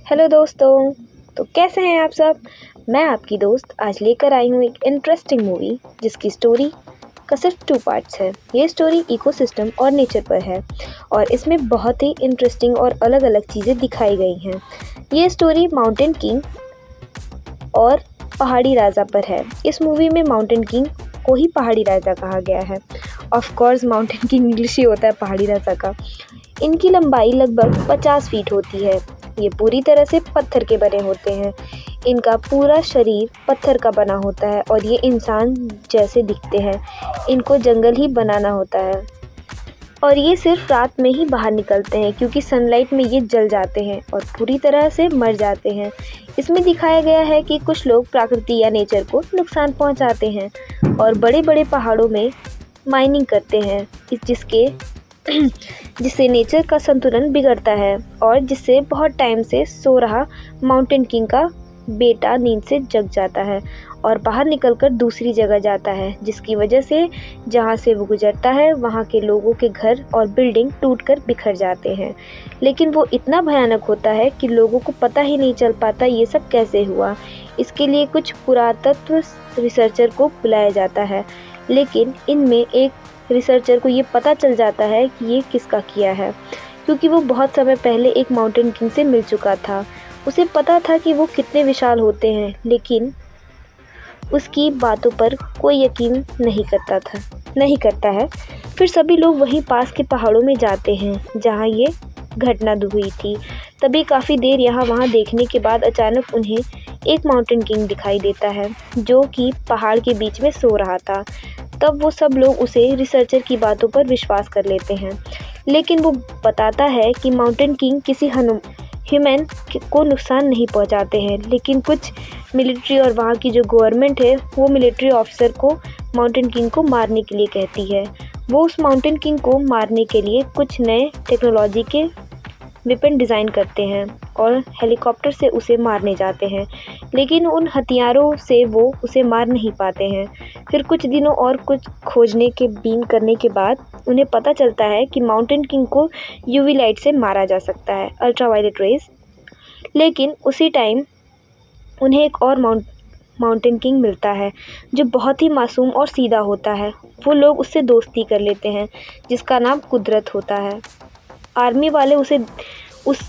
Hello दोस्तों। तो कैसे हैं आप सब। मैं आपकी दोस्त आज लेकर आई हूँ एक इंटरेस्टिंग मूवी जिसकी स्टोरी का सिर्फ 2 पार्ट्स है। ये स्टोरी इकोसिस्टम और नेचर पर है और इसमें बहुत ही इंटरेस्टिंग और अलग अलग चीज़ें दिखाई गई हैं। ये स्टोरी माउंटेन किंग और पहाड़ी राजा पर है। इस मूवी में माउंटेन किंग को ही पहाड़ी राजा कहा गया है। Of course mountain king English ही होता है पहाड़ी राजा का। इनकी लंबाई लगभग 50 फीट होती है। ये पूरी तरह से पत्थर के बने होते हैं। इनका पूरा शरीर पत्थर का बना होता है और ये इंसान जैसे दिखते हैं। इनको जंगल ही बनाना होता है और ये सिर्फ रात में ही बाहर निकलते हैं क्योंकि सनलाइट में ये जल जाते हैं और पूरी तरह से मर जाते हैं। इसमें दिखाया गया है कि कुछ लोग प्रकृति या नेचर को नुकसान पहुंचाते हैं और बड़े बड़े पहाड़ों में माइनिंग करते हैं जिससे नेचर का संतुलन बिगड़ता है और जिससे बहुत टाइम से सो रहा माउंटेन किंग का बेटा नींद से जग जाता है और बाहर निकलकर दूसरी जगह जाता है, जिसकी वजह से जहाँ से वो गुजरता है वहाँ के लोगों के घर और बिल्डिंग टूटकर बिखर जाते हैं। लेकिन वो इतना भयानक होता है कि लोगों को पता ही नहीं चल पाता ये सब कैसे हुआ। इसके लिए कुछ पुरातत्व रिसर्चर को बुलाया जाता है, लेकिन इनमें एक रिसर्चर को ये पता चल जाता है कि ये किसका किया है, क्योंकि वो बहुत समय पहले एक माउंटेन किंग से मिल चुका था। उसे पता था कि वो कितने विशाल होते हैं, लेकिन उसकी बातों पर कोई यकीन नहीं करता है। फिर सभी लोग वहीं पास के पहाड़ों में जाते हैं जहाँ ये घटना हुई थी। तभी काफ़ी देर यहाँ वहाँ देखने के बाद अचानक उन्हें एक माउंटेन किंग दिखाई देता है जो कि पहाड़ के बीच में सो रहा था। तब वो सब लोग उसे रिसर्चर की बातों पर विश्वास कर लेते हैं, लेकिन वो बताता है कि माउंटेन किंग किसी ह्यूमन को नुकसान नहीं पहुंचाते हैं। लेकिन कुछ मिलिट्री और वहाँ की जो गवर्नमेंट है वो मिलिट्री ऑफिसर को माउंटेन किंग को मारने के लिए कहती है। वो उस माउंटेन किंग को मारने के लिए कुछ नए टेक्नोलॉजी के वेपन डिज़ाइन करते हैं और हेलीकॉप्टर से उसे मारने जाते हैं, लेकिन उन हथियारों से वो उसे मार नहीं पाते हैं। फिर कुछ दिनों और कुछ खोजने के बीन करने के बाद उन्हें पता चलता है कि माउंटेन किंग को यूवी लाइट से मारा जा सकता है, अल्ट्रावायलेट रेज। लेकिन उसी टाइम उन्हें एक और माउंटेन किंग मिलता है जो बहुत ही मासूम और सीधा होता है। वो लोग उससे दोस्ती कर लेते हैं, जिसका नाम कुदरत होता है। आर्मी वाले उस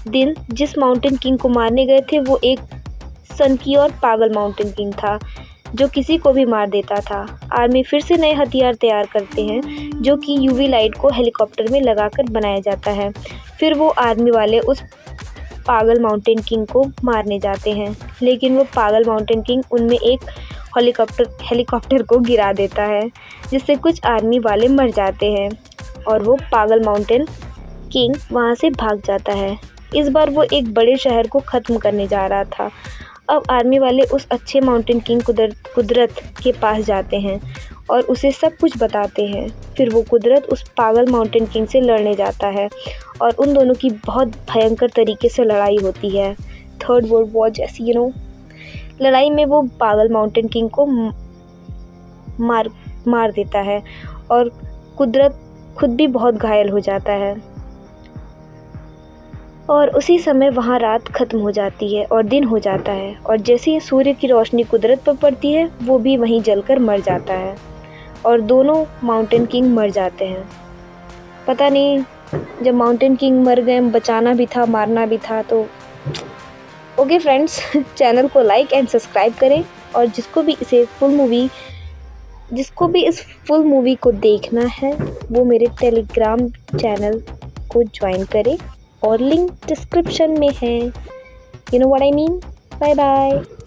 दिन जिस माउंटेन किंग को मारने गए थे वो एक सनकी और पागल माउंटेन किंग था जो किसी को भी मार देता था। आर्मी फिर से नए हथियार तैयार करते हैं जो कि यूवी लाइट को हेलीकॉप्टर में लगाकर बनाया जाता है। फिर वो आर्मी वाले उस पागल माउंटेन किंग को मारने जाते हैं, लेकिन वो पागल माउंटेन किंग उनमें एक हेलीकॉप्टर को गिरा देता है, जिससे कुछ आर्मी वाले मर जाते हैं और वो पागल माउंटेन किंग वहाँ से भाग जाता है। इस बार वो एक बड़े शहर को ख़त्म करने जा रहा था। अब आर्मी वाले उस अच्छे माउंटेन किंग कुदरत के पास जाते हैं और उसे सब कुछ बताते हैं। फिर वो कुदरत उस पागल माउंटेन किंग से लड़ने जाता है और उन दोनों की बहुत भयंकर तरीके से लड़ाई होती है, थर्ड वर्ल्ड वॉर जैसी लड़ाई में वो पागल माउंटेन किंग को मार देता है और कुदरत खुद भी बहुत घायल हो जाता है। और उसी समय वहाँ रात ख़त्म हो जाती है और दिन हो जाता है, और जैसे ही सूर्य की रोशनी कुदरत पर पड़ती है वो भी वहीं जलकर मर जाता है और दोनों माउंटेन किंग मर जाते हैं। पता नहीं, जब माउंटेन किंग मर गए, बचाना भी था मारना भी था। तो ओके फ्रेंड्स, चैनल को लाइक एंड सब्सक्राइब करें और जिसको भी इस फुल मूवी को देखना है वो मेरे टेलीग्राम चैनल को ज्वाइन करें और लिंक डिस्क्रिप्शन में है। You know what I mean. Bye bye.